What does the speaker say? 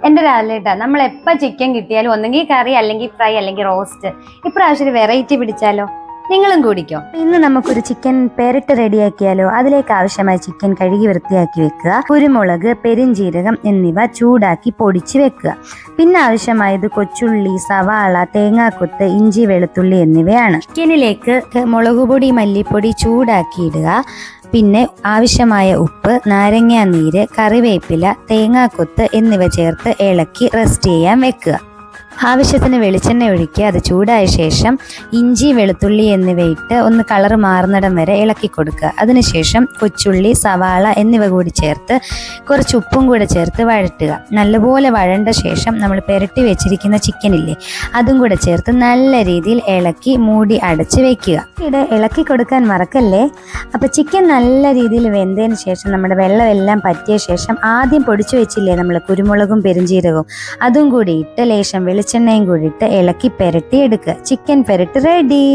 എൻ്റെ രാവിലേട്ടാ നമ്മൾ എപ്പോൾ ചിക്കൻ കിട്ടിയാലും ഒന്നെങ്കിൽ കറി അല്ലെങ്കിൽ ഫ്രൈ അല്ലെങ്കിൽ റോസ്റ്റ്. ഇപ്രാവശ്യം ഒരു വെറൈറ്റി പിടിച്ചാലോ? നിങ്ങളും കൂടിക്കോ. ഇന്ന് നമുക്കൊരു ചിക്കൻ പെരട്ട് റെഡിയാക്കിയാലോ? അതിലേക്ക് ആവശ്യമായ ചിക്കൻ കഴുകി വൃത്തിയാക്കി വെക്കുക. കുരുമുളക്, പെരിഞ്ജീരകം എന്നിവ ചൂടാക്കി പൊടിച്ച് വെക്കുക. പിന്നെ ആവശ്യമായത് കൊച്ചുള്ളി, സവാള, തേങ്ങാക്കൊത്ത്, ഇഞ്ചി, വെളുത്തുള്ളി എന്നിവയാണ്. ചിക്കനിലേക്ക് മുളകുപൊടി, മല്ലിപ്പൊടി ചൂടാക്കി ഇടുക. പിന്നെ ആവശ്യമായ ഉപ്പ്, നാരങ്ങാ നീര്, കറിവേപ്പില, തേങ്ങാക്കൊത്ത് എന്നിവ ചേർത്ത് ഇളക്കി റെസ്റ്റ് ചെയ്യാൻ വെക്കുക. ആവശ്യത്തിന് വെളിച്ചെണ്ണ ഒഴിക്കുക. അത് ചൂടായ ശേഷം ഇഞ്ചി, വെളുത്തുള്ളി എന്നിവ ഇട്ട് ഒന്ന് കളർ മാറുന്നിടം വരെ ഇളക്കി കൊടുക്കുക. അതിനുശേഷം കൊച്ചുള്ളി, സവാള എന്നിവ കൂടി ചേർത്ത് കുറച്ച് ഉപ്പും കൂടെ ചേർത്ത് വഴറ്റുക. നല്ലപോലെ വഴണ്ട ശേഷം നമ്മൾ പുരട്ടി വെച്ചിരിക്കുന്ന ചിക്കനില്ലേ, അതും കൂടെ ചേർത്ത് നല്ല രീതിയിൽ ഇളക്കി മൂടി അടച്ച് വെക്കുക. ഇത് ഇളക്കി കൊടുക്കാൻ മറക്കല്ലേ. അപ്പോൾ ചിക്കൻ നല്ല രീതിയിൽ വെന്തതിന് ശേഷം നമ്മുടെ വെള്ളമെല്ലാം പറ്റിയ ശേഷം ആദ്യം പൊടിച്ചു വെച്ചില്ലേ നമ്മൾ കുരുമുളകും പെരിഞ്ജീരകവും, അതും കൂടി ഇട്ട് ലേശം വെളിച്ചെണ്ണയും കൂടി ഇട്ട് ഇളക്കി പുരട്ടി എടുക്കുക. ചിക്കൻ പെരട്ട് റെഡി.